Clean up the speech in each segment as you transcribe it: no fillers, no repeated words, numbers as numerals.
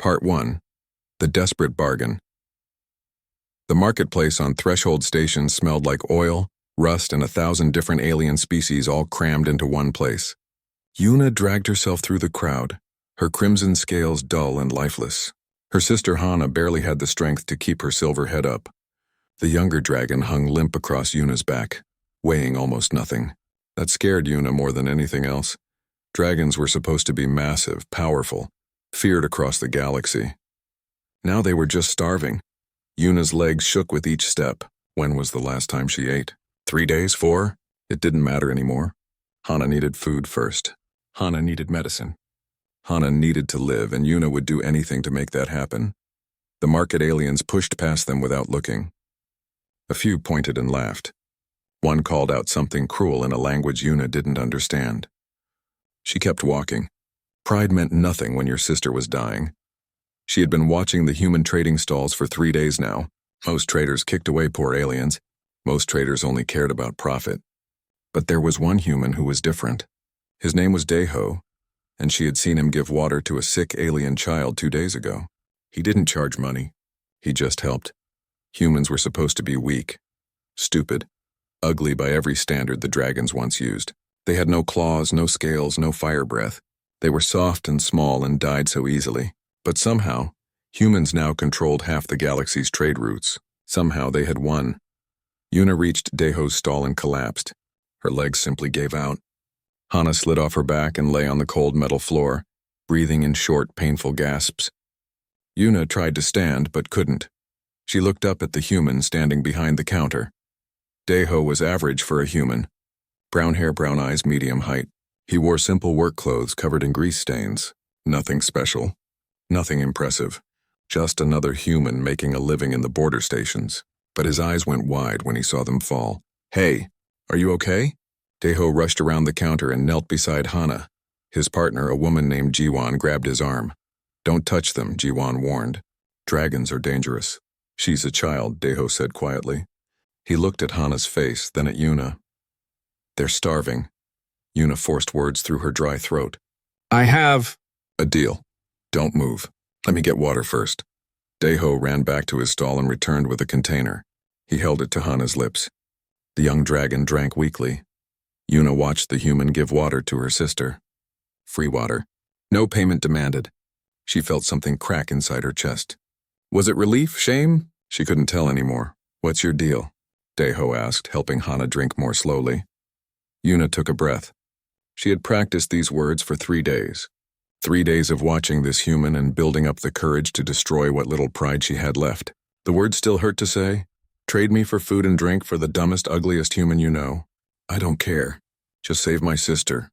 Part 1. The Desperate Bargain. The marketplace on Threshold Station smelled like oil, rust, and 1,000 different alien species all crammed into one place. Yuna dragged herself through the crowd, her crimson scales dull and lifeless. Her sister Hana barely had the strength to keep her silver head up. The younger dragon hung limp across Yuna's back, weighing almost nothing. That scared Yuna more than anything else. Dragons were supposed to be massive, powerful, feared across the galaxy. Now they were just starving. Yuna's legs shook with each step. When was the last time she ate? 3 days? 4? It didn't matter anymore. Hana needed food first. Hana needed medicine. Hana needed to live, and Yuna would do anything to make that happen. The market aliens pushed past them without looking. A few pointed and laughed. One called out something cruel in a language Yuna didn't understand. She kept walking. Pride meant nothing when your sister was dying. She had been watching the human trading stalls for 3 days now. Most traders kicked away poor aliens. Most traders only cared about profit. But there was one human who was different. His name was Deho, and she had seen him give water to a sick alien child 2 days ago. He didn't charge money. He just helped. Humans were supposed to be weak, stupid, ugly by every standard the dragons once used. They had no claws, no scales, no fire breath. They were soft and small and died so easily. But somehow, humans now controlled half the galaxy's trade routes. Somehow they had won. Yuna reached Deho's stall and collapsed. Her legs simply gave out. Hana slid off her back and lay on the cold metal floor, breathing in short, painful gasps. Yuna tried to stand, but couldn't. She looked up at the human standing behind the counter. Deho was average for a human. Brown hair, brown eyes, medium height. He wore simple work clothes covered in grease stains. Nothing special. Nothing impressive. Just another human making a living in the border stations. But his eyes went wide when he saw them fall. "Hey, are you okay?" Deho rushed around the counter and knelt beside Hana. His partner, a woman named Jiwan, grabbed his arm. "Don't touch them," Jiwan warned. "Dragons are dangerous." "She's a child," Deho said quietly. He looked at Hana's face, then at Yuna. "They're starving." Yuna forced words through her dry throat. "I have a deal. Don't move. Let me get water first." Deho ran back to his stall and returned with a container. He held it to Hana's lips. The young dragon drank weakly. Yuna watched the human give water to her sister. Free water. No payment demanded. She felt something crack inside her chest. Was it relief? Shame? She couldn't tell anymore. "What's your deal?" Deho asked, helping Hana drink more slowly. Yuna took a breath. She had practiced these words for 3 days. 3 days of watching this human and building up the courage to destroy what little pride she had left. The words still hurt to say. "Trade me for food and drink for the dumbest, ugliest human you know. I don't care. Just save my sister."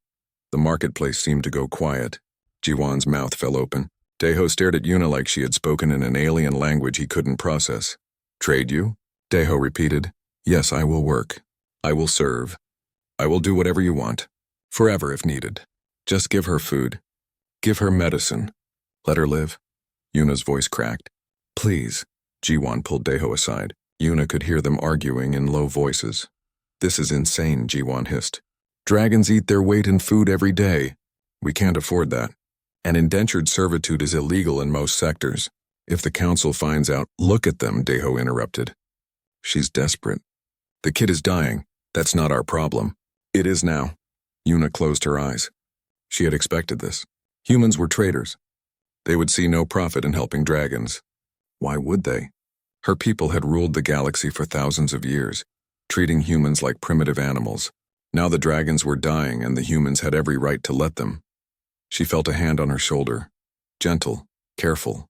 The marketplace seemed to go quiet. Jiwan's mouth fell open. Deho stared at Yuna like she had spoken in an alien language he couldn't process. "Trade you?" Deho repeated. "Yes, I will work. I will serve. I will do whatever you want. Forever if needed. Just give her food. Give her medicine. Let her live." Yuna's voice cracked. "Please." Jiwan pulled Deho aside. Yuna could hear them arguing in low voices. "This is insane," Jiwan hissed. "Dragons eat their weight in food every day. We can't afford that. And indentured servitude is illegal in most sectors. If the council finds out—" "Look at them," Deho interrupted. "She's desperate. The kid is dying. That's not our problem." "It is now." Yuna closed her eyes. She had expected this. Humans were traders. They would see no profit in helping dragons. Why would they? Her people had ruled the galaxy for thousands of years, treating humans like primitive animals. Now the dragons were dying and the humans had every right to let them. She felt a hand on her shoulder. Gentle, careful.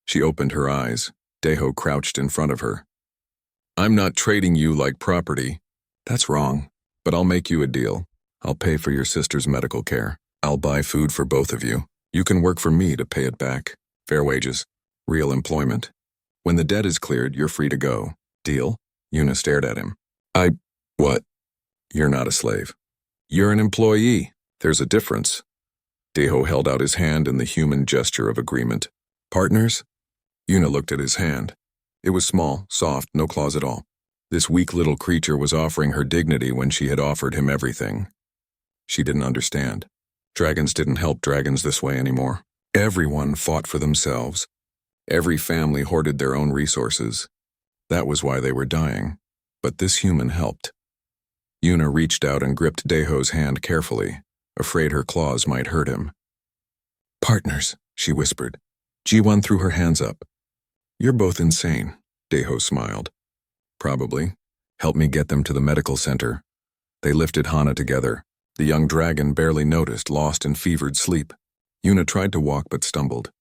She opened her eyes. Deho crouched in front of her. "I'm not trading you like property." "That's wrong. But I'll make you a deal. I'll pay for your sister's medical care. I'll buy food for both of you. You can work for me to pay it back. Fair wages. Real employment. When the debt is cleared, you're free to go. Deal?" Yuna stared at him. What? You're not a slave. You're an employee. There's a difference." Deho held out his hand in the human gesture of agreement. "Partners?" Yuna looked at his hand. It was small, soft, no claws at all. This weak little creature was offering her dignity when she had offered him everything. She didn't understand. Dragons didn't help dragons this way anymore. Everyone fought for themselves. Every family hoarded their own resources. That was why they were dying. But this human helped. Yuna reached out and gripped Daeho's hand carefully, afraid her claws might hurt him. "Partners," she whispered. Ji-won threw her hands up. "You're both insane," Daeho smiled. "Probably. Help me get them to the medical center." They lifted Hana together. The young dragon barely noticed, lost in fevered sleep. Yuna tried to walk but stumbled.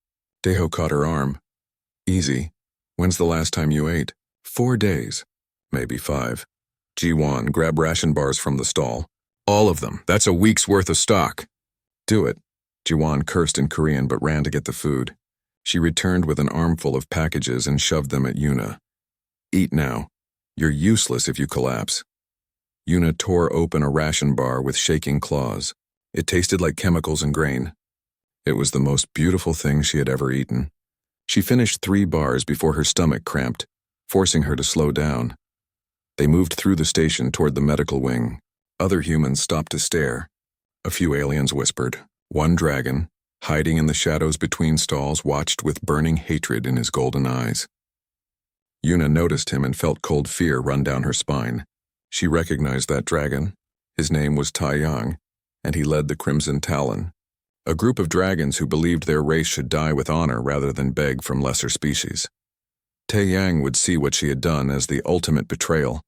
Daeho caught her arm. "Easy. When's the last time you ate?" 4 days. Maybe 5. Ji-won, grab ration bars from the stall. "All of them. That's a week's worth of stock." "Do it." Ji-won cursed in Korean but ran to get the food. She returned with an armful of packages and shoved them at Yuna. "Eat now. You're useless if you collapse." Yuna tore open a ration bar with shaking claws. It tasted like chemicals and grain. It was the most beautiful thing she had ever eaten. She finished 3 bars before her stomach cramped, forcing her to slow down. They moved through the station toward the medical wing. Other humans stopped to stare. A few aliens whispered. One dragon, hiding in the shadows between stalls, watched with burning hatred in his golden eyes. Yuna noticed him and felt cold fear run down her spine. She recognized that dragon. His name was Taiyang, and he led the Crimson Talon, a group of dragons who believed their race should die with honor rather than beg from lesser species. Taiyang would see what she had done as the ultimate betrayal.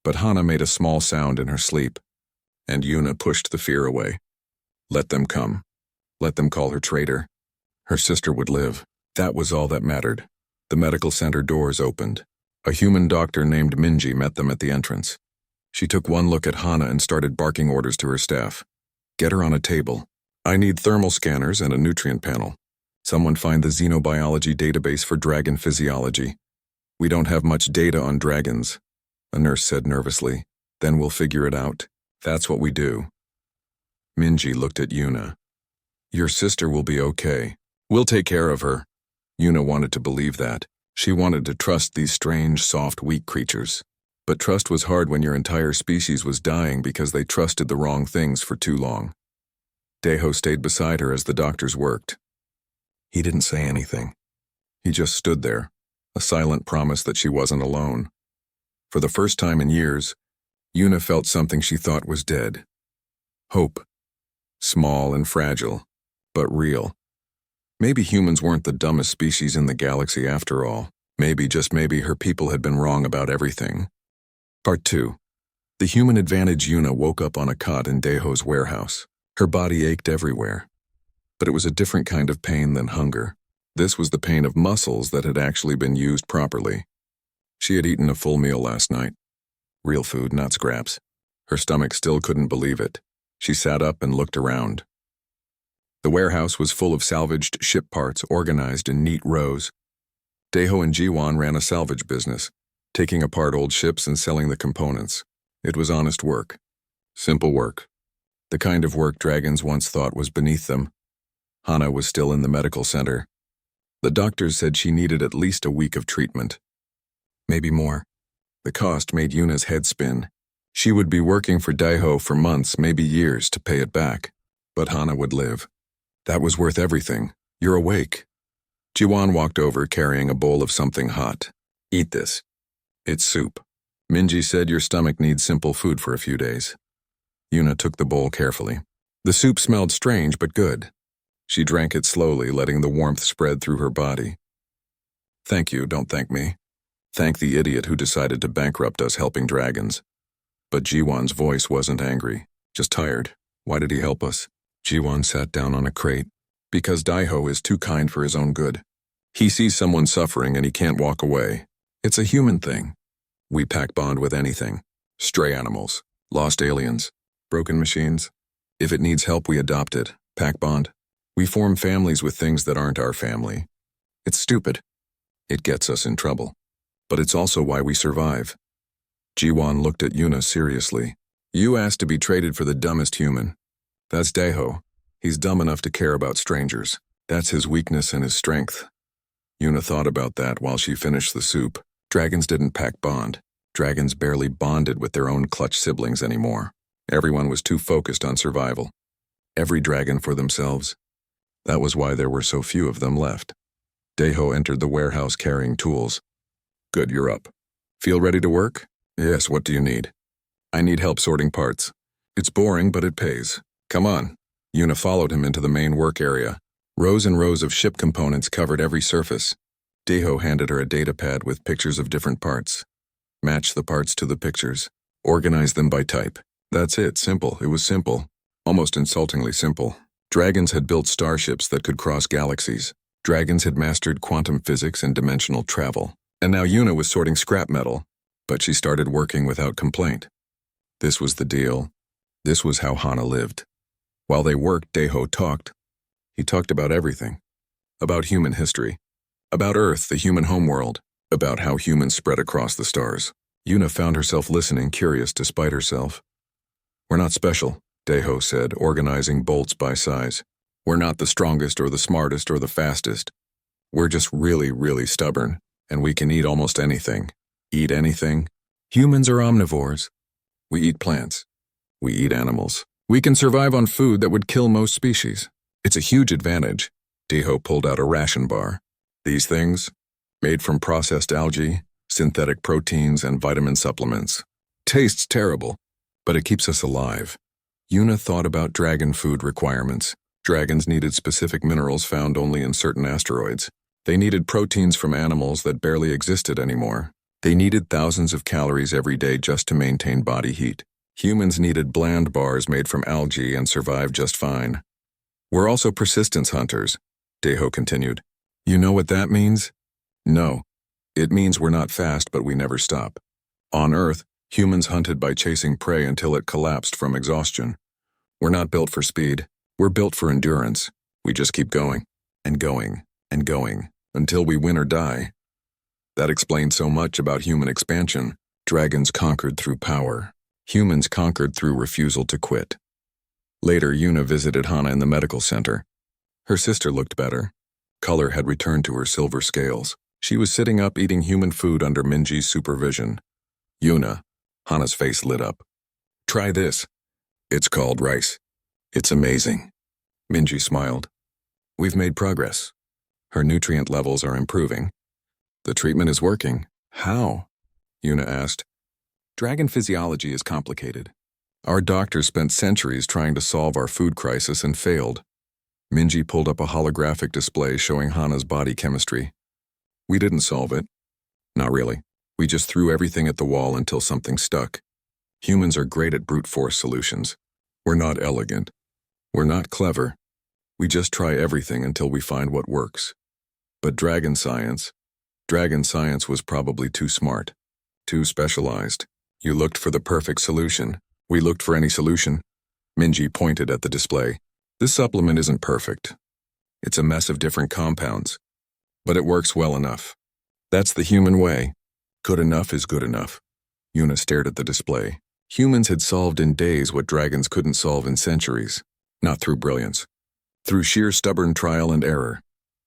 But Hana made a small sound in her sleep, and Yuna pushed the fear away. Let them come. Let them call her traitor. Her sister would live. That was all that mattered. The medical center doors opened. A human doctor named Minji met them at the entrance. She took one look at Hana and started barking orders to her staff. "Get her on a table. I need thermal scanners and a nutrient panel. Someone find the xenobiology database for dragon physiology. We don't have much data on dragons," a nurse said nervously. "Then we'll figure it out. That's what we do." Minji looked at Yuna. "Your sister will be okay. We'll take care of her." Yuna wanted to believe that. She wanted to trust these strange, soft, weak creatures. But trust was hard when your entire species was dying because they trusted the wrong things for too long. Daeho stayed beside her as the doctors worked. He didn't say anything. He just stood there, a silent promise that she wasn't alone. For the first time in years, Yuna felt something she thought was dead. Hope. Small and fragile, but real. Maybe humans weren't the dumbest species in the galaxy after all. Maybe, just maybe, her people had been wrong about everything. Part 2. The human advantage. Yuna woke up on a cot in Daeho's warehouse. Her body ached everywhere. But it was a different kind of pain than hunger. This was the pain of muscles that had actually been used properly. She had eaten a full meal last night. Real food, not scraps. Her stomach still couldn't believe it. She sat up and looked around. The warehouse was full of salvaged ship parts organized in neat rows. Daeho and Ji-won ran a salvage business, taking apart old ships and selling the components. It was honest work. Simple work. The kind of work dragons once thought was beneath them. Hana was still in the medical center. The doctors said she needed at least a week of treatment. Maybe more. The cost made Yuna's head spin. She would be working for Daeho for months, maybe years, to pay it back. But Hana would live. That was worth everything. "You're awake." Ji-won walked over carrying a bowl of something hot. "Eat this. It's soup. Minji said your stomach needs simple food for a few days." Yuna took the bowl carefully. The soup smelled strange but good. She drank it slowly, letting the warmth spread through her body. "Thank you, don't thank me. Thank the idiot who decided to bankrupt us helping dragons." But Ji-won's voice wasn't angry, just tired. Why did he help us? Ji-won sat down on a crate. Because Daeho is too kind for his own good. He sees someone suffering and he can't walk away. It's a human thing. We pack bond with anything. Stray animals, lost aliens, broken machines. If it needs help, we adopt it. Pack bond. We form families with things that aren't our family. It's stupid. It gets us in trouble. But it's also why we survive. Ji-won looked at Yuna seriously. "You asked to be traded for the dumbest human. That's Daeho. He's dumb enough to care about strangers. That's his weakness and his strength." Yuna thought about that while she finished the soup. Dragons didn't pack bond. Dragons barely bonded with their own clutch siblings anymore. Everyone was too focused on survival. Every dragon for themselves. That was why there were so few of them left. Deho entered the warehouse carrying tools. Good, you're up. Feel ready to work? Yes, what do you need? I need help sorting parts. It's boring, but it pays. Come on. Yuna followed him into the main work area. Rows and rows of ship components covered every surface. Deho handed her a data pad with pictures of different parts. Match the parts to the pictures. Organize them by type. That's it, simple. It was simple. Almost insultingly simple. Dragons had built starships that could cross galaxies. Dragons had mastered quantum physics and dimensional travel. And now Yuna was sorting scrap metal, but she started working without complaint. This was the deal. This was how Hana lived. While they worked, Deho talked. He talked about everything. About human history. About Earth, the human homeworld. About how humans spread across the stars. Yuna found herself listening, curious despite herself. We're not special, Deho said, organizing bolts by size. We're not the strongest or the smartest or the fastest. We're just really, really stubborn, and we can eat almost anything. Eat anything? Humans are omnivores. We eat plants. We eat animals. We can survive on food that would kill most species. It's a huge advantage. Deho pulled out a ration bar. These things, made from processed algae, synthetic proteins, and vitamin supplements. Tastes terrible, but it keeps us alive. Yuna thought about dragon food requirements. Dragons needed specific minerals found only in certain asteroids. They needed proteins from animals that barely existed anymore. They needed thousands of calories every day just to maintain body heat. Humans needed bland bars made from algae and survived just fine. We're also persistence hunters, Deho continued. You know what that means? No. It means we're not fast, but we never stop. On Earth, humans hunted by chasing prey until it collapsed from exhaustion. We're not built for speed. We're built for endurance. We just keep going, and going, and going, until we win or die. That explains so much about human expansion. Dragons conquered through power. Humans conquered through refusal to quit. Later, Yuna visited Hana in the medical center. Her sister looked better. Color had returned to her silver scales. She was sitting up eating human food under Minji's supervision. Yuna, Hana's face lit up. Try this. It's called rice. It's amazing. Minji smiled. We've made progress. Her nutrient levels are improving. The treatment is working. How? Yuna asked. Dragon physiology is complicated. Our doctors spent centuries trying to solve our food crisis and failed. Minji pulled up a holographic display showing Hana's body chemistry. We didn't solve it. Not really. We just threw everything at the wall until something stuck. Humans are great at brute force solutions. We're not elegant. We're not clever. We just try everything until we find what works. But dragon science was probably too smart, too specialized. You looked for the perfect solution. We looked for any solution. Minji pointed at the display. This supplement isn't perfect. It's a mess of different compounds. But it works well enough. That's the human way. Good enough is good enough. Yuna stared at the display. Humans had solved in days what dragons couldn't solve in centuries. Not through brilliance. Through sheer stubborn trial and error.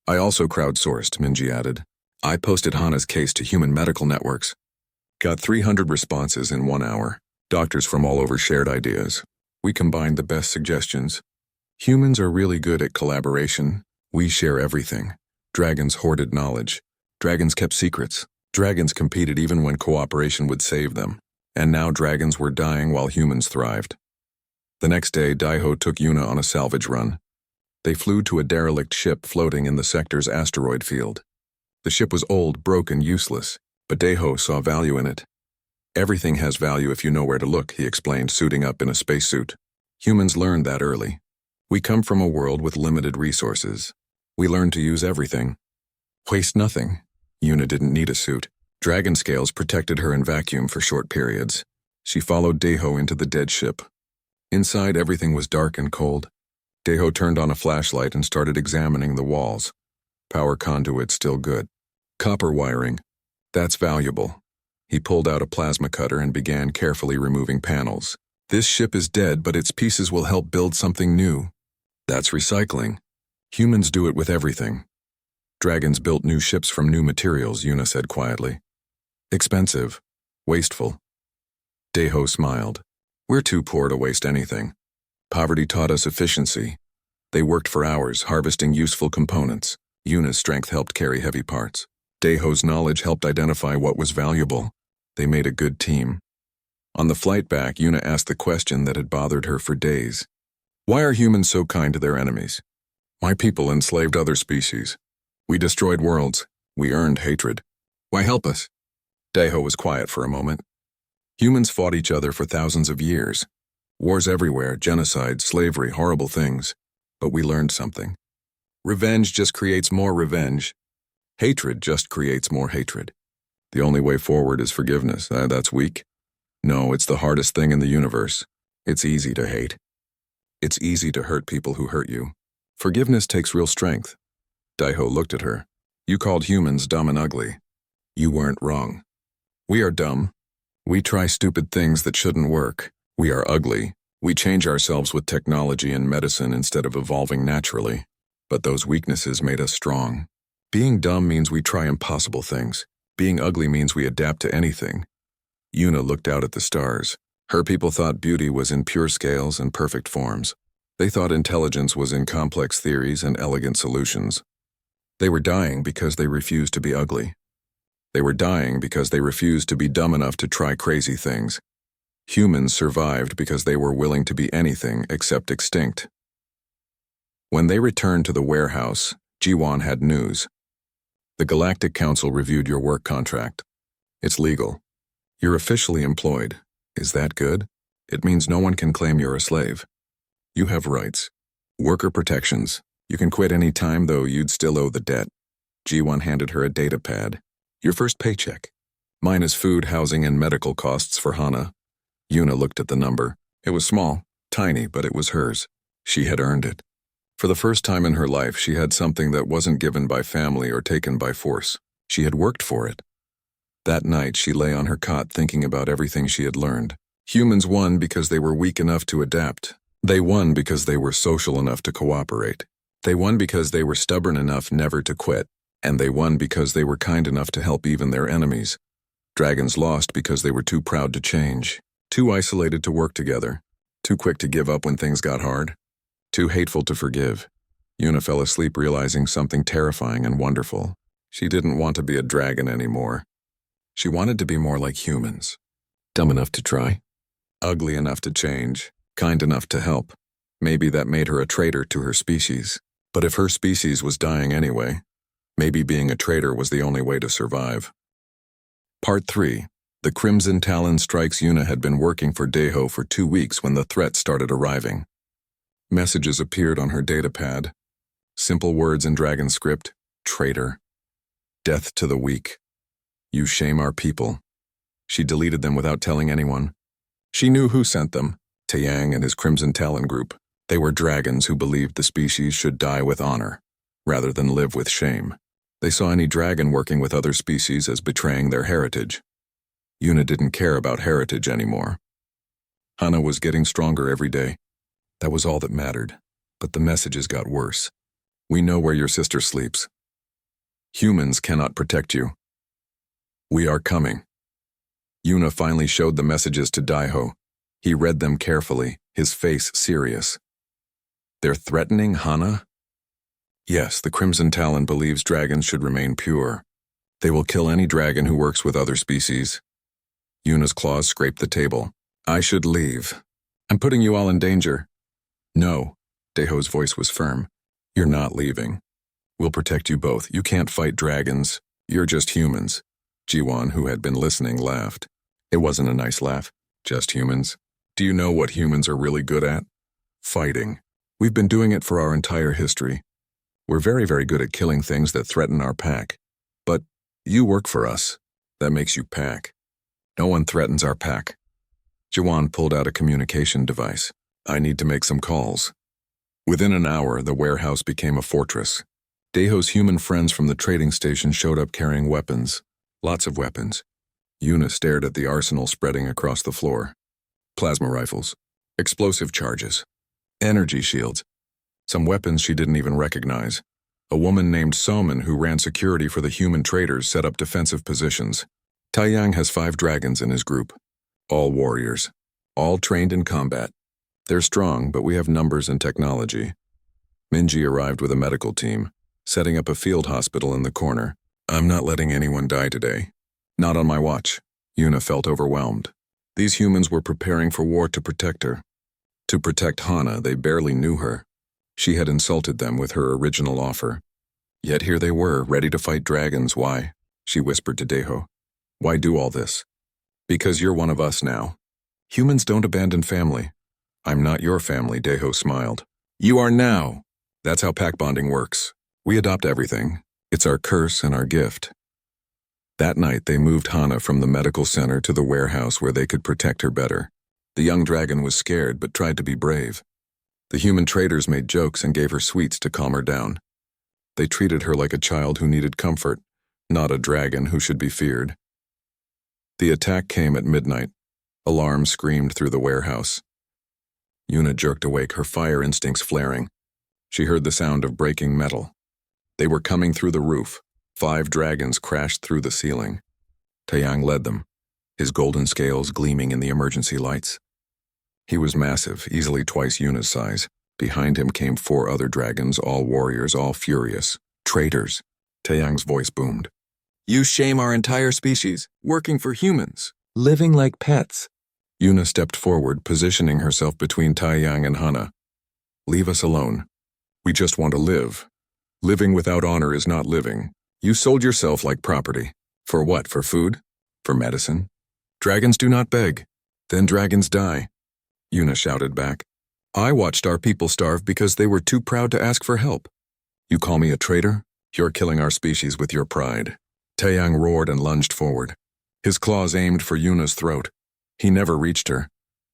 I also crowdsourced, Minji added. I posted Hana's case to human medical networks. Got 300 responses in 1 hour. Doctors from all over shared ideas. We combined the best suggestions. Humans are really good at collaboration. We share everything. Dragons hoarded knowledge. Dragons kept secrets. Dragons competed even when cooperation would save them. And now dragons were dying while humans thrived. The next day, Deho took Yuna on a salvage run. They flew to a derelict ship floating in the sector's asteroid field. The ship was old, broken, useless, but Deho saw value in it. Everything has value if you know where to look, he explained, suiting up in a spacesuit. Humans learned that early. We come from a world with limited resources. We learn to use everything. Waste nothing. Yuna didn't need a suit. Dragon scales protected her in vacuum for short periods. She followed Deho into the dead ship. Inside, everything was dark and cold. Deho turned on a flashlight and started examining the walls. Power conduit still good. Copper wiring. That's valuable. He pulled out a plasma cutter and began carefully removing panels. This ship is dead, but its pieces will help build something new. That's recycling. Humans do it with everything. Dragons built new ships from new materials, Yuna said quietly. Expensive. Wasteful. Deho smiled. We're too poor to waste anything. Poverty taught us efficiency. They worked for hours, harvesting useful components. Yuna's strength helped carry heavy parts. Daeho's knowledge helped identify what was valuable. They made a good team. On the flight back, Yuna asked the question that had bothered her for days. Why are humans so kind to their enemies? My people enslaved other species. We destroyed worlds. We earned hatred. Why help us? Daeho was quiet for a moment. Humans fought each other for thousands of years. Wars everywhere, genocide, slavery, horrible things. But we learned something. Revenge just creates more revenge. Hatred just creates more hatred. The only way forward is forgiveness. That's weak. No, it's the hardest thing in the universe. It's easy to hate. It's easy to hurt people who hurt you. Forgiveness takes real strength. Daeho looked at her. You called humans dumb and ugly. You weren't wrong. We are dumb. We try stupid things that shouldn't work. We are ugly. We change ourselves with technology and medicine instead of evolving naturally. But those weaknesses made us strong. Being dumb means we try impossible things. Being ugly means we adapt to anything. Yuna looked out at the stars. Her people thought beauty was in pure scales and perfect forms. They thought intelligence was in complex theories and elegant solutions. They were dying because they refused to be ugly. They were dying because they refused to be dumb enough to try crazy things. Humans survived because they were willing to be anything except extinct. When they returned to the warehouse, Jiwon had news. The Galactic Council reviewed your work contract. It's legal. You're officially employed. Is that good? It means no one can claim you're a slave. You have rights. Worker protections. You can quit any time, though you'd still owe the debt. Jiwon handed her a data pad. Your first paycheck. Mine is food, housing, and medical costs for Hana. Yuna looked at the number. It was small, tiny, but it was hers. She had earned it. For the first time in her life, she had something that wasn't given by family or taken by force. She had worked for it. That night, she lay on her cot thinking about everything she had learned. Humans won because they were weak enough to adapt. They won because they were social enough to cooperate. They won because they were stubborn enough never to quit. And they won because they were kind enough to help even their enemies. Dragons lost because they were too proud to change, too isolated to work together, too quick to give up when things got hard, too hateful to forgive. Yuna fell asleep realizing something terrifying and wonderful. She didn't want to be a dragon anymore. She wanted to be more like humans. Dumb enough to try. Ugly enough to change. Kind enough to help. Maybe that made her a traitor to her species. But if her species was dying anyway, maybe being a traitor was the only way to survive. Part 3. The Crimson Talon strikes. Yuna had been working for Daeho for 2 weeks when the threat started arriving. Messages appeared on her datapad. Simple words in dragon script. Traitor. Death to the weak. You shame our people. She deleted them without telling anyone. She knew who sent them. Taeyang and his Crimson Talon group. They were dragons who believed the species should die with honor, rather than live with shame. They saw any dragon working with other species as betraying their heritage. Yuna didn't care about heritage anymore. Hana was getting stronger every day. That was all that mattered. But the messages got worse. We know where your sister sleeps. Humans cannot protect you. We are coming. Yuna finally showed the messages to Daeho. He read them carefully, his face serious. They're threatening Hana? Yes, the Crimson Talon believes dragons should remain pure. They will kill any dragon who works with other species. Yuna's claws scraped the table. I should leave. I'm putting you all in danger. No, Daeho's voice was firm. You're not leaving. We'll protect you both. You can't fight dragons. You're just humans. Jiwon, who had been listening, laughed. It wasn't a nice laugh. Just humans. Do you know what humans are really good at? Fighting. We've been doing it for our entire history. We're very, very good at killing things that threaten our pack. But you work for us. That makes you pack. No one threatens our pack. Jiwon pulled out a communication device. I need to make some calls. Within an hour, the warehouse became a fortress. Daeho's human friends from the trading station showed up carrying weapons. Lots of weapons. Yuna stared at the arsenal spreading across the floor. Plasma rifles. Explosive charges. Energy shields. Some weapons she didn't even recognize. A woman named Soman who ran security for the human traders set up defensive positions. Taeyang has 5 dragons in his group. All warriors. All trained in combat. They're strong, but we have numbers and technology. Minji arrived with a medical team, setting up a field hospital in the corner. I'm not letting anyone die today. Not on my watch. Yuna felt overwhelmed. These humans were preparing for war to protect her. To protect Hana, they barely knew her. She had insulted them with her original offer. Yet here they were, ready to fight dragons. Why? She whispered to Deho. Why do all this? Because you're one of us now. Humans don't abandon family. I'm not your family, Deho smiled. You are now. That's how pack bonding works. We adopt everything. It's our curse and our gift. That night, they moved Hana from the medical center to the warehouse where they could protect her better. The young dragon was scared but tried to be brave. The human traders made jokes and gave her sweets to calm her down. They treated her like a child who needed comfort, not a dragon who should be feared. The attack came at midnight. Alarms screamed through the warehouse. Yuna jerked awake, her fire instincts flaring. She heard the sound of breaking metal. They were coming through the roof. 5 dragons crashed through the ceiling. Taeyang led them, his golden scales gleaming in the emergency lights. He was massive, easily twice Yuna's size. Behind him came 4 other dragons, all warriors, all furious. Traitors. Taeyang's voice boomed. You shame our entire species, working for humans, living like pets. Yuna stepped forward, positioning herself between Taeyang and Hana. Leave us alone. We just want to live. Living without honor is not living. You sold yourself like property. For what? For food? For medicine? Dragons do not beg. Then dragons die. Yuna shouted back. I watched our people starve because they were too proud to ask for help. You call me a traitor? You're killing our species with your pride. Taeyang roared and lunged forward. His claws aimed for Yuna's throat. He never reached her.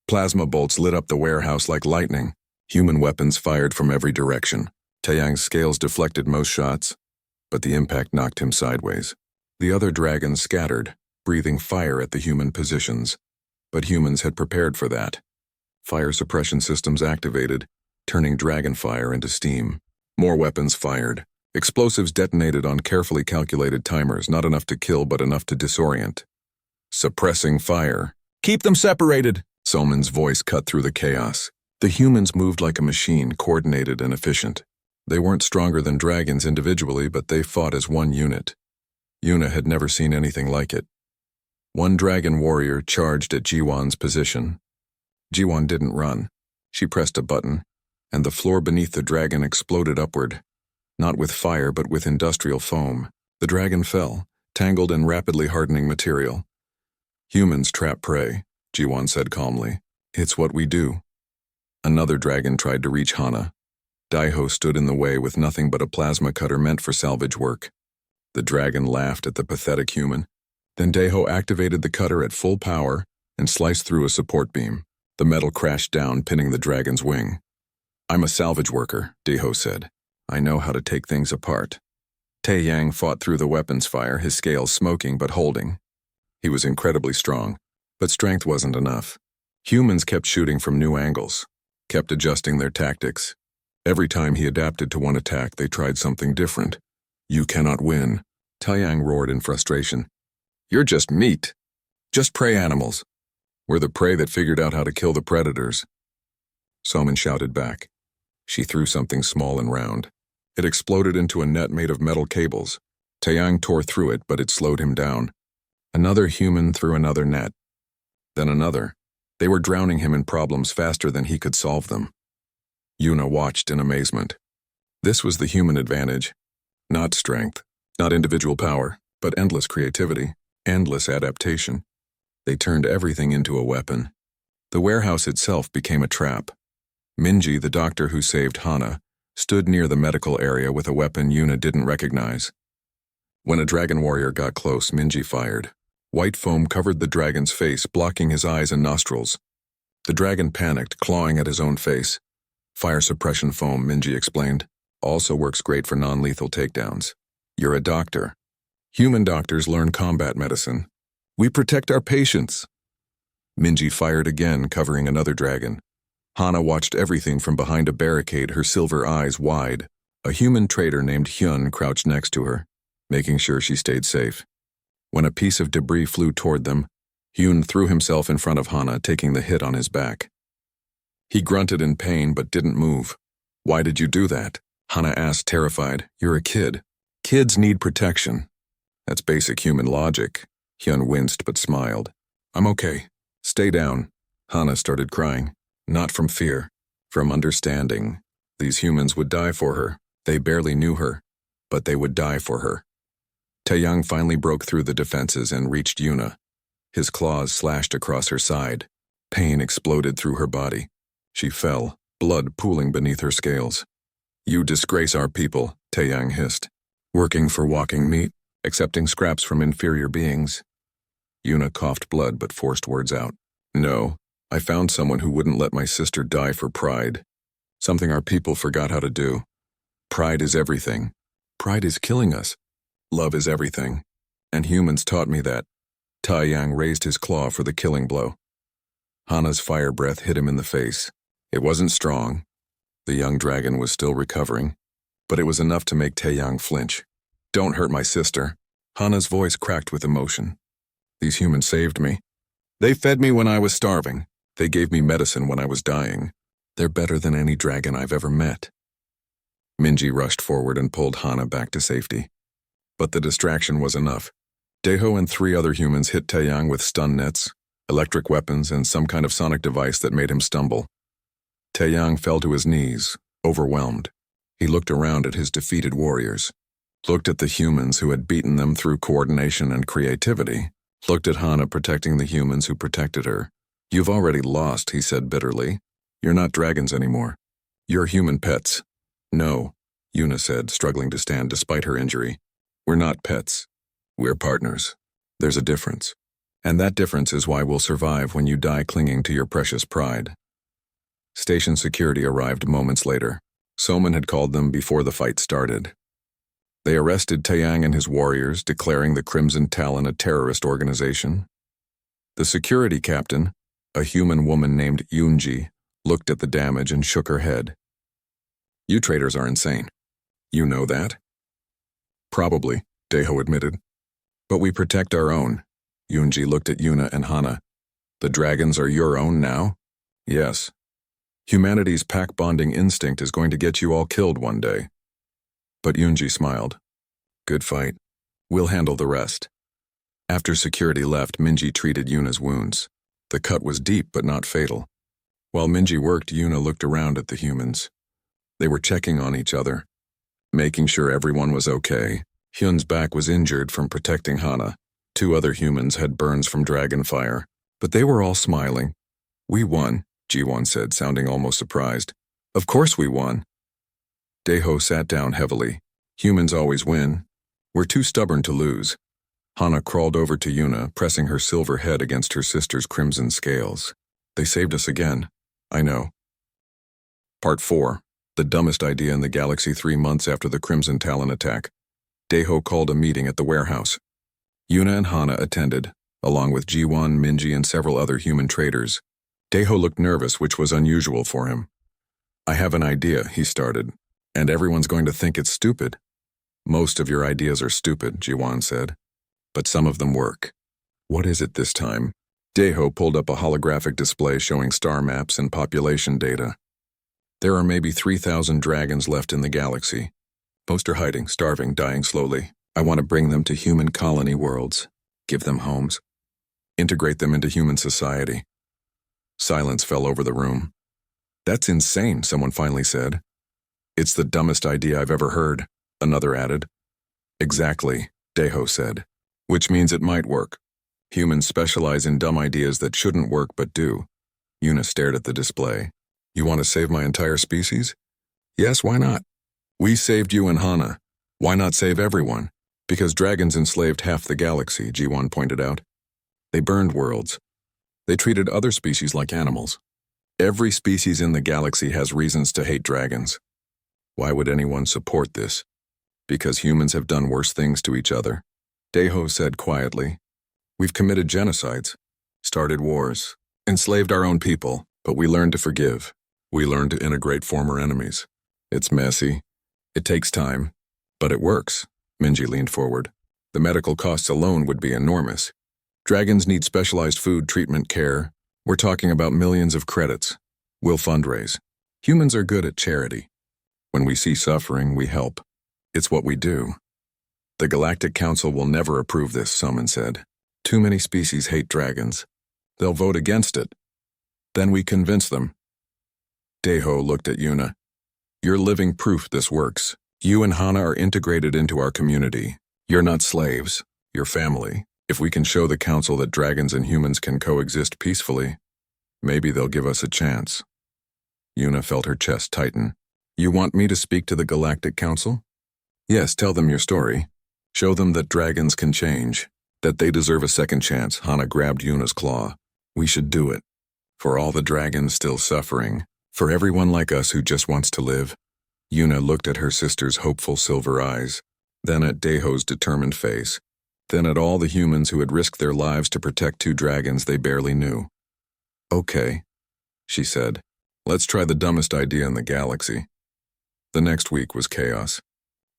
Plasma bolts lit up the warehouse like lightning. Human weapons fired from every direction. Taeyang's scales deflected most shots, but the impact knocked him sideways. The other dragons scattered, breathing fire at the human positions. But humans had prepared for that. Fire suppression systems activated, turning dragon fire into steam. More weapons fired. Explosives detonated on carefully calculated timers, not enough to kill but enough to disorient. Suppressing fire. Keep them separated! Solman's voice cut through the chaos. The humans moved like a machine, coordinated and efficient. They weren't stronger than dragons individually, but they fought as one unit. Yuna had never seen anything like it. One dragon warrior charged at Jiwon's position. Jiwon didn't run. She pressed a button, and the floor beneath the dragon exploded upward. Not with fire, but with industrial foam. The dragon fell, tangled in rapidly hardening material. Humans trap prey, Jiwon said calmly. It's what we do. Another dragon tried to reach Hana. Daiho stood in the way with nothing but a plasma cutter meant for salvage work. The dragon laughed at the pathetic human. Then Daiho activated the cutter at full power and sliced through a support beam. The metal crashed down, pinning the dragon's wing. I'm a salvage worker, Daiho said. I know how to take things apart. Taeyang fought through the weapons fire, his scales smoking but holding. He was incredibly strong, but strength wasn't enough. Humans kept shooting from new angles, kept adjusting their tactics. Every time he adapted to one attack, they tried something different. You cannot win, Taeyang roared in frustration. You're just meat. Just prey animals. We're the prey that figured out how to kill the predators. Soman shouted back. She threw something small and round. It exploded into a net made of metal cables. Taeyang tore through it, but it slowed him down. Another human threw another net. Then another. They were drowning him in problems faster than he could solve them. Yuna watched in amazement. This was the human advantage. Not strength, not individual power, but endless creativity, endless adaptation. They turned everything into a weapon. The warehouse itself became a trap. Minji, the doctor who saved Hana, stood near the medical area with a weapon Yuna didn't recognize. When a dragon warrior got close, Minji fired. White foam covered the dragon's face, blocking his eyes and nostrils. The dragon panicked, clawing at his own face. Fire suppression foam, Minji explained, also works great for non-lethal takedowns. You're a doctor. Human doctors learn combat medicine. We protect our patients. Minji fired again, covering another dragon. Hana watched everything from behind a barricade, her silver eyes wide. A human trader named Hyun crouched next to her, making sure she stayed safe. When a piece of debris flew toward them, Hyun threw himself in front of Hana, taking the hit on his back. He grunted in pain but didn't move. Why did you do that? Hana asked, terrified. You're a kid. Kids need protection. That's basic human logic. Hyun winced but smiled. I'm okay. Stay down. Hana started crying. Not from fear, from understanding. These humans would die for her. They barely knew her, but they would die for her. Taeyang finally broke through the defenses and reached Yuna. His claws slashed across her side. Pain exploded through her body. She fell, blood pooling beneath her scales. You disgrace our people, Taeyang hissed. Working for walking meat, accepting scraps from inferior beings. Yuna coughed blood but forced words out. No, I found someone who wouldn't let my sister die for pride. Something our people forgot how to do. Pride is everything. Pride is killing us. Love is everything. And humans taught me that. Taeyang raised his claw for the killing blow. Hana's fire breath hit him in the face. It wasn't strong. The young dragon was still recovering, but it was enough to make Taeyang flinch. Don't hurt my sister. Hana's voice cracked with emotion. These humans saved me. They fed me when I was starving. They gave me medicine when I was dying. They're better than any dragon I've ever met. Minji rushed forward and pulled Hana back to safety. But the distraction was enough. Daeho and 3 other humans hit Taeyang with stun nets, electric weapons, and some kind of sonic device that made him stumble. Taeyang fell to his knees, overwhelmed. He looked around at his defeated warriors, looked at the humans who had beaten them through coordination and creativity, looked at Hana protecting the humans who protected her. You've already lost, he said bitterly. You're not dragons anymore. You're human pets. No, Yuna said, struggling to stand despite her injury. We're not pets. We're partners. There's a difference. And that difference is why we'll survive when you die clinging to your precious pride. Station security arrived moments later. Soman had called them before the fight started. They arrested Taeyang and his warriors, declaring the Crimson Talon a terrorist organization. The security captain, a human woman named Yoonji, looked at the damage and shook her head. You traitors are insane. You know that? Probably, Daeho admitted. But we protect our own. Yoonji looked at Yuna and Hana. The dragons are your own now? Yes. Humanity's pack-bonding instinct is going to get you all killed one day. But Yoonji smiled. Good fight. We'll handle the rest. After security left, Minji treated Yuna's wounds. The cut was deep but not fatal. While Minji worked, Yuna looked around at the humans. They were checking on each other, making sure everyone was okay. Hyun's back was injured from protecting Hana. 2 other humans had burns from dragon fire, but they were all smiling. We won, Ji-won said, sounding almost surprised. Of course we won. Daeho sat down heavily. Humans always win. We're too stubborn to lose. Hana crawled over to Yuna, pressing her silver head against her sister's crimson scales. They saved us again. I know. Part 4. The dumbest idea in the galaxy 3 months after the Crimson Talon attack. Daeho called a meeting at the warehouse. Yuna and Hana attended, along with Ji-won, Minji, and several other human traders. Daeho looked nervous, which was unusual for him. I have an idea, he started, and everyone's going to think it's stupid. Most of your ideas are stupid, Ji-won said, but some of them work. What is it this time? Daeho pulled up a holographic display showing star maps and population data. There are maybe 3,000 dragons left in the galaxy. Most are hiding, starving, dying slowly. I want to bring them to human colony worlds, give them homes, integrate them into human society. Silence fell over the room. That's insane, someone finally said. It's the dumbest idea I've ever heard, another added. Exactly, Daeho said, which means it might work. Humans specialize in dumb ideas that shouldn't work but do. Yuna stared at the display. You want to save my entire species? Yes, why not? We saved you and Hana. Why not save everyone? Because dragons enslaved half the galaxy, Ji-won pointed out. They burned worlds. They treated other species like animals. Every species in the galaxy has reasons to hate dragons. Why would anyone support this? Because humans have done worse things to each other. Daeho said quietly. We've committed genocides, started wars, enslaved our own people, but we learned to forgive. We learned to integrate former enemies. It's messy. It takes time, but it works. Minji leaned forward. The medical costs alone would be enormous. Dragons need specialized food, treatment, care. We're talking about millions of credits. We'll fundraise. Humans are good at charity. When we see suffering, we help. It's what we do. The Galactic Council will never approve this, someone said. Too many species hate dragons. They'll vote against it. Then we convince them. Deho looked at Yuna. You're living proof this works. You and Hana are integrated into our community. You're not slaves. You're family. If we can show the Council that dragons and humans can coexist peacefully, maybe they'll give us a chance. Yuna felt her chest tighten. You want me to speak to the Galactic Council? Yes, tell them your story. Show them that dragons can change, that they deserve a second chance. Hana grabbed Yuna's claw. We should do it. For all the dragons still suffering, for everyone like us who just wants to live. Yuna looked at her sister's hopeful silver eyes, then at Deho's determined face, then at all the humans who had risked their lives to protect two dragons they barely knew. Okay, she said. Let's try the dumbest idea in the galaxy. The next week was chaos.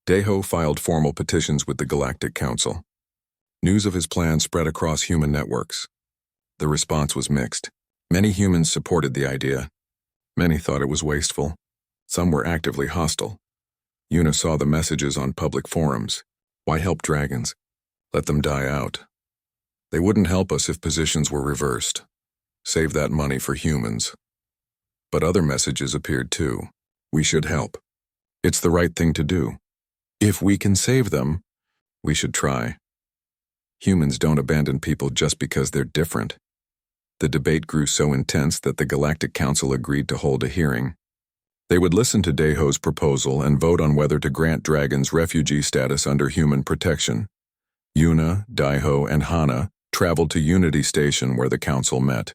Deho filed formal petitions with the Galactic Council. News of his plan spread across human networks. The response was mixed. Many humans supported the idea. Many thought it was wasteful. Some were actively hostile. Yuna saw the messages on public forums. Why help dragons? Let them die out. They wouldn't help us if positions were reversed. Save that money for humans. But other messages appeared too. We should help. It's the right thing to do. If we can save them, we should try. Humans don't abandon people just because they're different. The debate grew so intense that the Galactic Council agreed to hold a hearing. They would listen to Deho's proposal and vote on whether to grant dragons refugee status under human protection. Yuna, Deho, and Hana traveled to Unity Station where the council met.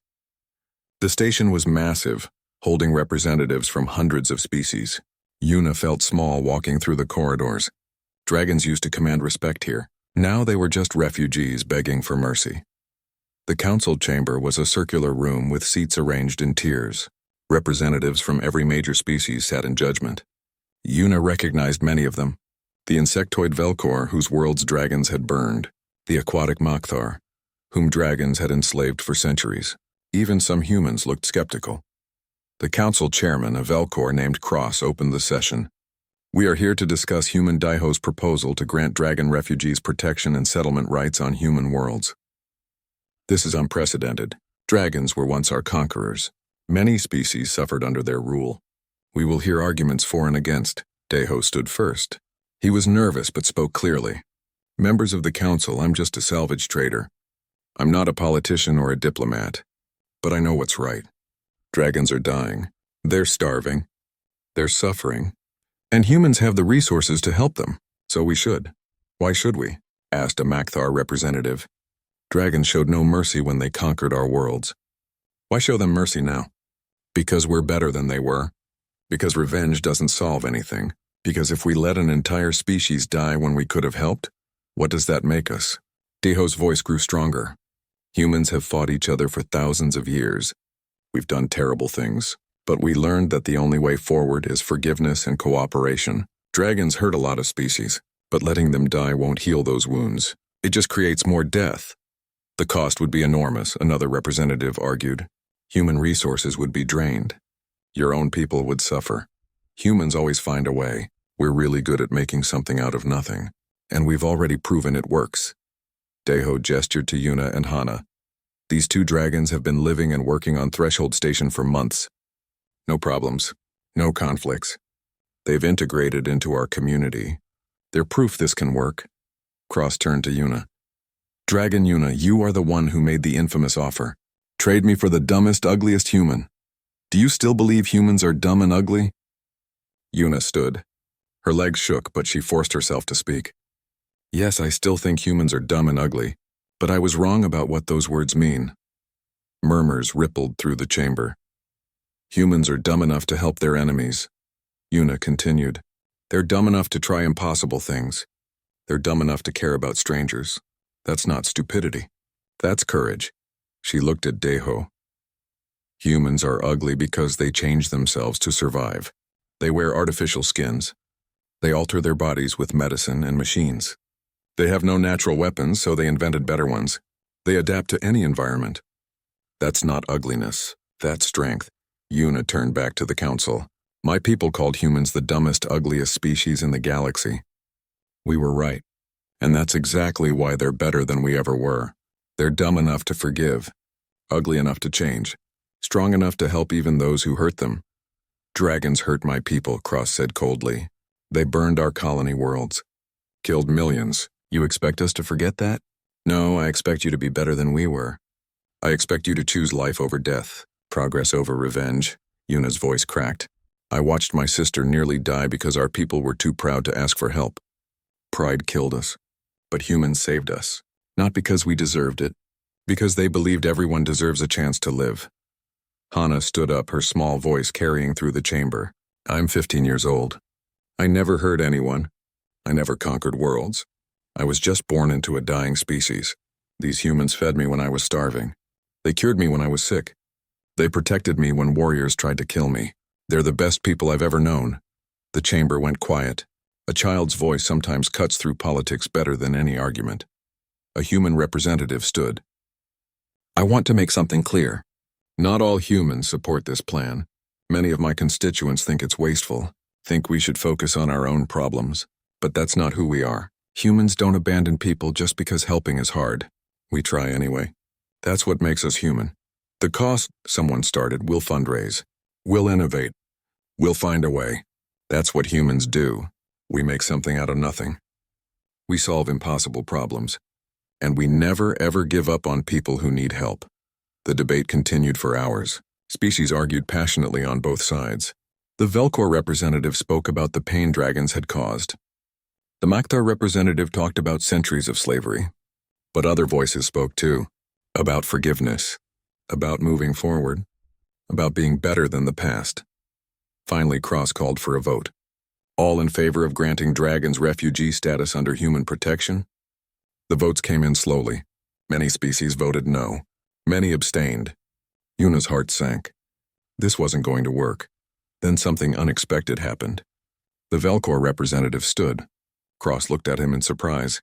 The station was massive, holding representatives from hundreds of species. Yuna felt small walking through the corridors. Dragons used to command respect here. Now they were just refugees begging for mercy. The council chamber was a circular room with seats arranged in tiers. Representatives from every major species sat in judgment. Yuna recognized many of them. The insectoid Velcor, whose world's dragons had burned. The aquatic Makthar, whom dragons had enslaved for centuries. Even some humans looked skeptical. The council chairman, a Velcor named Cross, opened the session. We are here to discuss human Deho's proposal to grant dragon refugees protection and settlement rights on human worlds. This is unprecedented. Dragons were once our conquerors. Many species suffered under their rule. We will hear arguments for and against. Deho stood first. He was nervous but spoke clearly. Members of the council, I'm just a salvage trader. I'm not a politician or a diplomat, but I know what's right. Dragons are dying. They're starving. They're suffering. And humans have the resources to help them, so we should. Why should we? Asked a Makthar representative. Dragons showed no mercy when they conquered our worlds. Why show them mercy now? Because we're better than they were. Because revenge doesn't solve anything. Because if we let an entire species die when we could have helped, what does that make us? Deho's voice grew stronger. Humans have fought each other for thousands of years. We've done terrible things, but we learned that the only way forward is forgiveness and cooperation. Dragons hurt a lot of species, but letting them die won't heal those wounds. It just creates more death. The cost would be enormous, another representative argued. Human resources would be drained. Your own people would suffer. Humans always find a way. We're really good at making something out of nothing, and we've already proven it works. Deho gestured to Yuna and Hana. These two dragons have been living and working on Threshold Station for months. No problems, no conflicts. They've integrated into our community. They're proof this can work. Cross turned to Yuna. Dragon Yuna, you are the one who made the infamous offer. Trade me for the dumbest, ugliest human. Do you still believe humans are dumb and ugly? Yuna stood. Her legs shook, but she forced herself to speak. Yes, I still think humans are dumb and ugly, but I was wrong about what those words mean. Murmurs rippled through the chamber. Humans are dumb enough to help their enemies. Yuna continued. They're dumb enough to try impossible things. They're dumb enough to care about strangers. That's not stupidity. That's courage. She looked at Deho. Humans are ugly because they change themselves to survive. They wear artificial skins. They alter their bodies with medicine and machines. They have no natural weapons, so they invented better ones. They adapt to any environment. That's not ugliness. That's strength. Yuna turned back to the council. My people called humans the dumbest, ugliest species in the galaxy. We were right. And that's exactly why they're better than we ever were. They're dumb enough to forgive, ugly enough to change, strong enough to help even those who hurt them. Dragons hurt my people, Cross said coldly. They burned our colony worlds. Killed millions. You expect us to forget that? No, I expect you to be better than we were. I expect you to choose life over death, progress over revenge. Yuna's voice cracked. I watched my sister nearly die because our people were too proud to ask for help. Pride killed us. But humans saved us. Not because we deserved it. Because they believed everyone deserves a chance to live. Hana stood up, her small voice carrying through the chamber. I'm 15 years old. I never hurt anyone. I never conquered worlds. I was just born into a dying species. These humans fed me when I was starving. They cured me when I was sick. They protected me when warriors tried to kill me. They're the best people I've ever known. The chamber went quiet. A child's voice sometimes cuts through politics better than any argument. A human representative stood. I want to make something clear. Not all humans support this plan. Many of my constituents think it's wasteful, think we should focus on our own problems. But that's not who we are. Humans don't abandon people just because helping is hard. We try anyway. That's what makes us human. The cost someone started, we'll fundraise. We'll innovate. We'll find a way. That's what humans do. We make something out of nothing. We solve impossible problems. And we never ever give up on people who need help. The debate continued for hours. Species argued passionately on both sides. The Velcor representative spoke about the pain dragons had caused. The Maktar representative talked about centuries of slavery. But other voices spoke too. About forgiveness. About moving forward. About being better than the past. Finally, Cross called for a vote. All in favor of granting dragons refugee status under human protection? The votes came in slowly. Many species voted no. Many abstained. Yuna's heart sank. This wasn't going to work. Then something unexpected happened. The Velcor representative stood. Cross looked at him in surprise.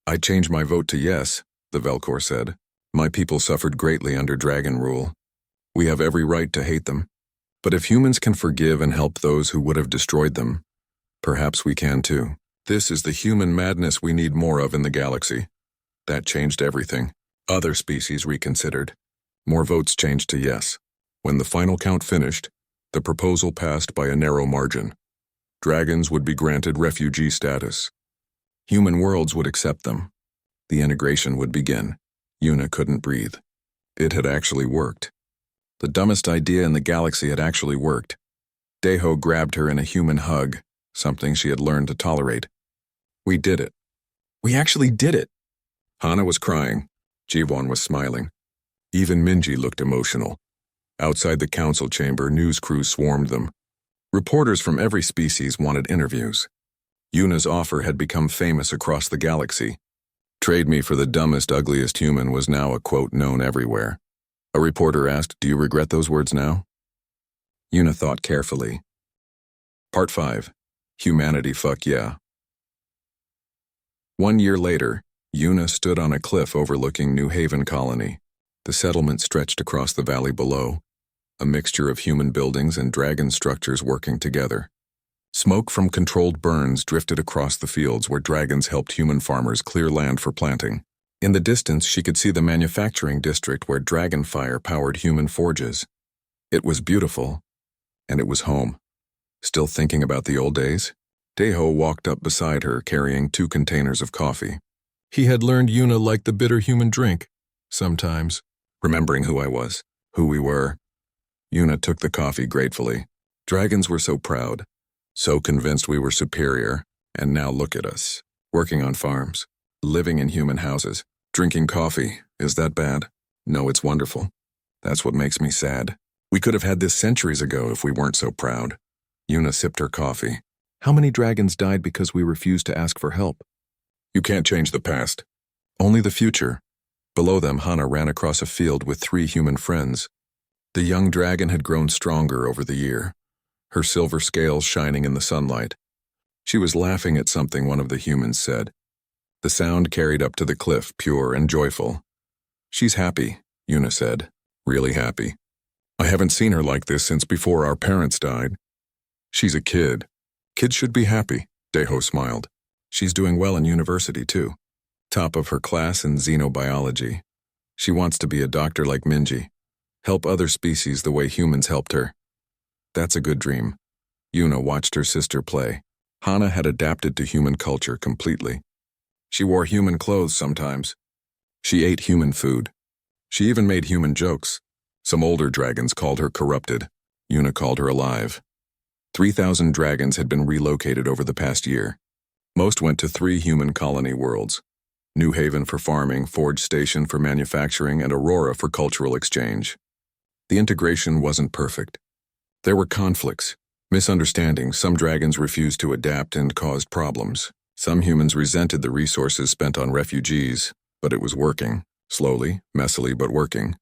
I changed my vote to yes, the Velcor said. My people suffered greatly under dragon rule. We have every right to hate them. But if humans can forgive and help those who would have destroyed them, perhaps we can too. This is the human madness we need more of in the galaxy. That changed everything. Other species reconsidered. More votes changed to yes. When the final count finished, the proposal passed by a narrow margin. Dragons would be granted refugee status. Human worlds would accept them. The integration would begin. Yuna couldn't breathe. It had actually worked. The dumbest idea in the galaxy had actually worked. Deho grabbed her in a human hug, something she had learned to tolerate. We did it. We actually did it. Hana was crying. Jiwon was smiling. Even Minji looked emotional. Outside the council chamber, news crews swarmed them. Reporters from every species wanted interviews. Yuna's offer had become famous across the galaxy. Trade me for the dumbest, ugliest human was now a quote known everywhere. A reporter asked, do you regret those words now? Yuna thought carefully. Part 5. Humanity fuck yeah. 1 year later, Yuna stood on a cliff overlooking New Haven Colony. The settlement stretched across the valley below, a mixture of human buildings and dragon structures working together. Smoke from controlled burns drifted across the fields where dragons helped human farmers clear land for planting. In the distance, she could see the manufacturing district where dragon fire powered human forges. It was beautiful, and it was home. Still thinking about the old days? Deho walked up beside her carrying 2 containers of coffee. He had learned Yuna liked the bitter human drink. Sometimes, remembering who I was, who we were. Yuna took the coffee gratefully. Dragons were so proud, so convinced we were superior, and now look at us, working on farms, living in human houses, drinking coffee. Is that bad? No, it's wonderful. That's what makes me sad. We could have had this centuries ago if we weren't so proud. Yuna sipped her coffee. How many dragons died because we refused to ask for help? You can't change the past. Only the future. Below them, Hana ran across a field with 3 human friends. The young dragon had grown stronger over the year, her silver scales shining in the sunlight. She was laughing at something one of the humans said. The sound carried up to the cliff, pure and joyful. She's happy, Yuna said. Really happy. I haven't seen her like this since before our parents died. She's a kid. Kids should be happy, Deho smiled. She's doing well in university, too. Top of her class in xenobiology. She wants to be a doctor like Minji. Help other species the way humans helped her. That's a good dream. Yuna watched her sister play. Hana had adapted to human culture completely. She wore human clothes sometimes. She ate human food. She even made human jokes. Some older dragons called her corrupted. Yuna called her alive. 3,000 dragons had been relocated over the past year. Most went to 3 human colony worlds. New Haven for farming, Forge Station for manufacturing, and Aurora for cultural exchange. The integration wasn't perfect. There were conflicts, misunderstandings. Some dragons refused to adapt and caused problems. Some humans resented the resources spent on refugees, but it was working. Slowly, messily, but working.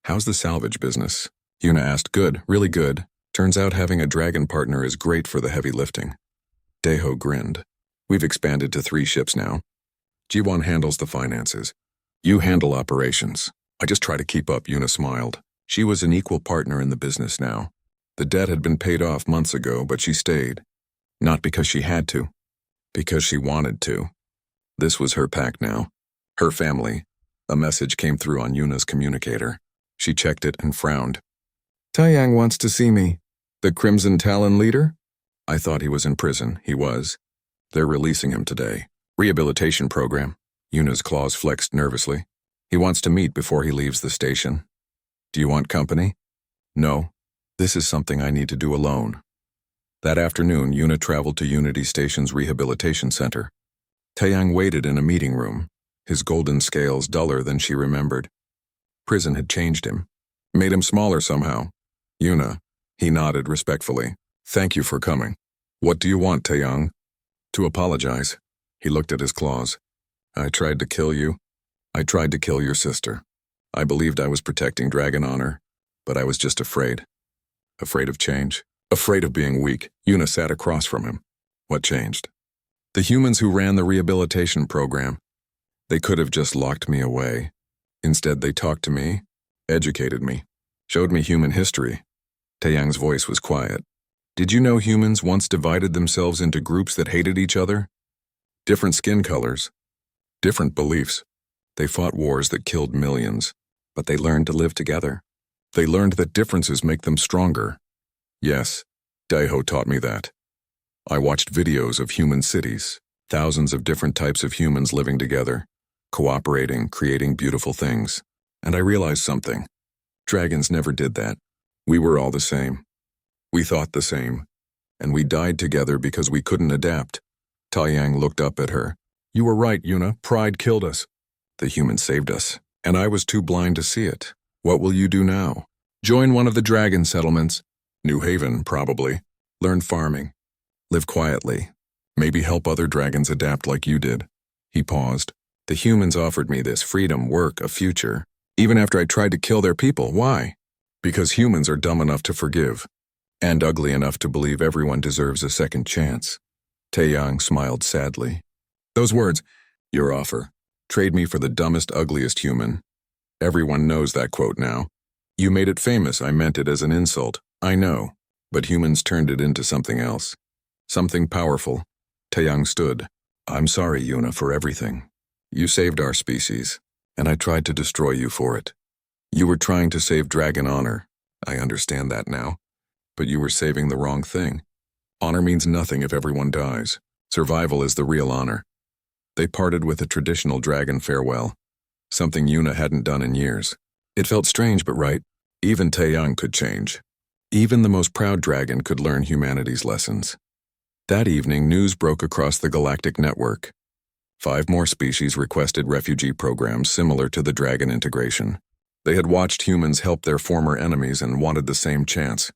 How's the salvage business? Yuna asked. Good, really good. Turns out having a dragon partner is great for the heavy lifting. Deho grinned. We've expanded to 3 ships now. Jiwon handles the finances. You handle operations. I just try to keep up, Yuna smiled. She was an equal partner in the business now. The debt had been paid off months ago, but she stayed. Not because she had to. Because she wanted to. This was her pact now. Her family. A message came through on Yuna's communicator. She checked it and frowned. Taiyang wants to see me. The Crimson Talon leader? I thought he was in prison. He was. They're releasing him today. Rehabilitation program. Yuna's claws flexed nervously. He wants to meet before he leaves the station. Do you want company? No. This is something I need to do alone. That afternoon, Yuna traveled to Unity Station's rehabilitation center. Taiyang waited in a meeting room, his golden scales duller than she remembered. Prison had changed him, made him smaller somehow. Yuna, he nodded respectfully. Thank you for coming. What do you want, Taiyang? To apologize. He looked at his claws. I tried to kill you. I tried to kill your sister. I believed I was protecting dragon honor, but I was just afraid. Afraid of change. Afraid of being weak. Yuna sat across from him. What changed? The humans who ran the rehabilitation program. They could have just locked me away. Instead, they talked to me, educated me, showed me human history. Taiyang's voice was quiet. Did you know humans once divided themselves into groups that hated each other? Different skin colors, different beliefs. They fought wars that killed millions, but they learned to live together. They learned that differences make them stronger. Yes, Daiho taught me that. I watched videos of human cities, thousands of different types of humans living together, cooperating, creating beautiful things. And I realized something. Dragons never did that. We were all the same. We thought the same. And we died together because we couldn't adapt. Taiyang looked up at her. You were right, Yuna. Pride killed us. The humans saved us, and I was too blind to see it. What will you do now? Join one of the dragon settlements. New Haven, probably. Learn farming. Live quietly. Maybe help other dragons adapt like you did. He paused. The humans offered me this freedom, work, a future. Even after I tried to kill their people. Why? Because humans are dumb enough to forgive. And ugly enough to believe everyone deserves a second chance. Taiyang smiled sadly. Those words, your offer. Trade me for the dumbest, ugliest human. Everyone knows that quote now. You made it famous. I meant it as an insult. I know. But humans turned it into something else. Something powerful. Taiyang stood. I'm sorry, Yuna, for everything. You saved our species, and I tried to destroy you for it. You were trying to save dragon honor. I understand that now. But you were saving the wrong thing. Honor means nothing if everyone dies. Survival is the real honor. They parted with a traditional dragon farewell, something Yuna hadn't done in years. It felt strange but right. Even Taiyang could change. Even the most proud dragon could learn humanity's lessons. That evening, news broke across the galactic network. 5 more species requested refugee programs similar to the dragon integration. They had watched humans help their former enemies and wanted the same chance.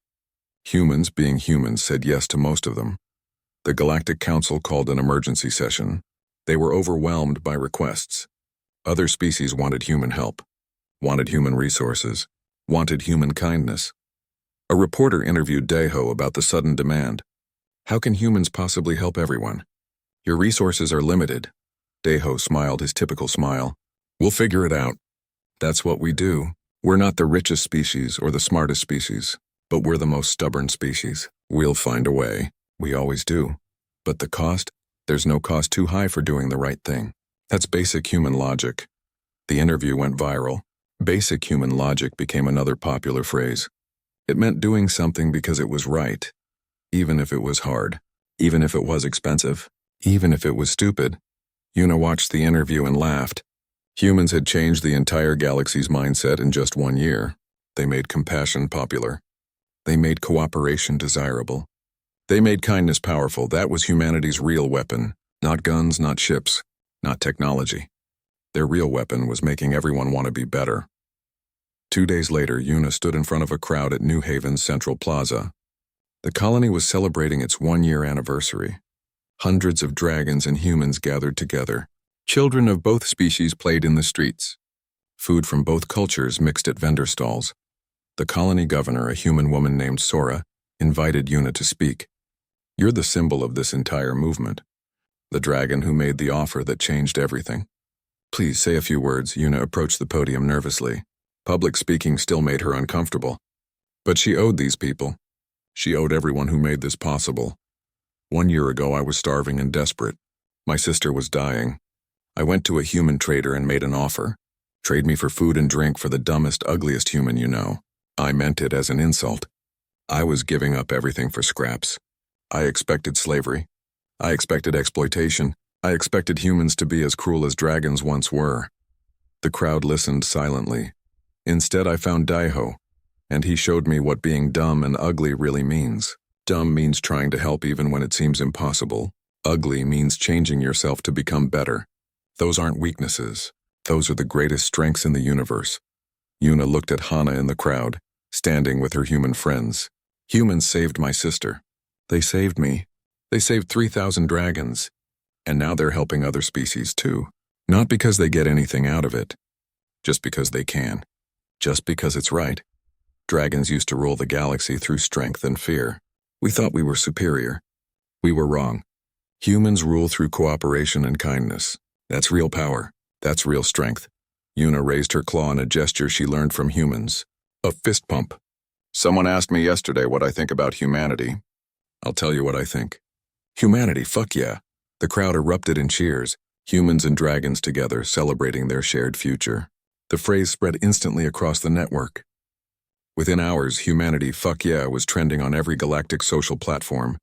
Humans, being humans, said yes to most of them. The Galactic Council called an emergency session. They were overwhelmed by requests. Other species wanted human help, wanted human resources, wanted human kindness. A reporter interviewed Daiho about the sudden demand. How can humans possibly help everyone? Your resources are limited. Daiho smiled his typical smile. We'll figure it out. That's what we do. We're not the richest species or the smartest species, but we're the most stubborn species. We'll find a way. We always do. But the cost? There's no cost too high for doing the right thing. That's basic human logic. The interview went viral. Basic human logic became another popular phrase. It meant doing something because it was right, even if it was hard, even if it was expensive, even if it was stupid. Yuna watched the interview and laughed. Humans had changed the entire galaxy's mindset in just 1 year. They made compassion popular. They made cooperation desirable. They made kindness powerful. That was humanity's real weapon. Not guns, not ships, not technology. Their real weapon was making everyone want to be better. 2 days later, Yuna stood in front of a crowd at New Haven's Central Plaza. The colony was celebrating its 1-year anniversary. Hundreds of dragons and humans gathered together. Children of both species played in the streets. Food from both cultures mixed at vendor stalls. The colony governor, a human woman named Sora, invited Yuna to speak. "You're the symbol of this entire movement. The dragon who made the offer that changed everything. Please say a few words." Yuna approached the podium nervously. Public speaking still made her uncomfortable. But she owed these people. She owed everyone who made this possible. 1 year ago, I was starving and desperate. My sister was dying. I went to a human trader and made an offer. Trade me for food and drink for the dumbest, ugliest human you know. I meant it as an insult. I was giving up everything for scraps. I expected slavery. I expected exploitation. I expected humans to be as cruel as dragons once were. The crowd listened silently. Instead, I found Daiho, and he showed me what being dumb and ugly really means. Dumb means trying to help even when it seems impossible. Ugly means changing yourself to become better. Those aren't weaknesses. Those are the greatest strengths in the universe. Yuna looked at Hana in the crowd, standing with her human friends. Humans saved my sister. They saved me. They saved 3,000 dragons. And now they're helping other species too. Not because they get anything out of it. Just because they can. Just because it's right. Dragons used to rule the galaxy through strength and fear. We thought we were superior. We were wrong. Humans rule through cooperation and kindness. That's real power. That's real strength. Yuna raised her claw in a gesture she learned from humans. A fist pump. Someone asked me yesterday what I think about humanity. I'll tell you what I think. Humanity, fuck yeah. The crowd erupted in cheers, humans and dragons together celebrating their shared future. The phrase spread instantly across the network. Within hours, humanity, fuck yeah, was trending on every galactic social platform.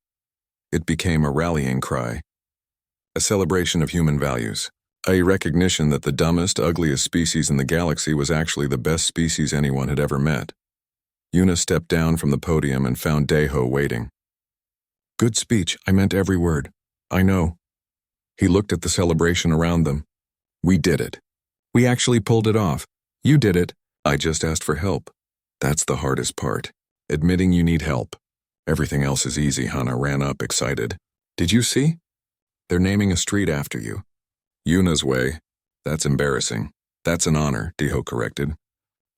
It became a rallying cry. A celebration of human values. A recognition that the dumbest, ugliest species in the galaxy was actually the best species anyone had ever met. Yuna stepped down from the podium and found Daiho waiting. "Good speech, I meant every word. I know." He looked at the celebration around them. "We did it. We actually pulled it off. You did it. I just asked for help. That's the hardest part. Admitting you need help. Everything else is easy." Hana ran up, excited. "Did you see? They're naming a street after you." "Yuna's way. That's embarrassing. That's an honor," Daiho corrected.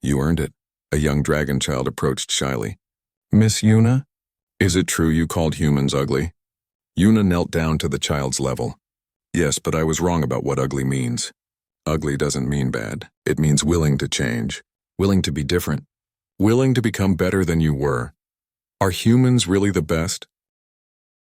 "You earned it." A young dragon child approached shyly. "Miss Yuna? Is it true you called humans ugly?" Yuna knelt down to the child's level. "Yes, but I was wrong about what ugly means. Ugly doesn't mean bad. It means willing to change, willing to be different, willing to become better than you were. Are humans really the best?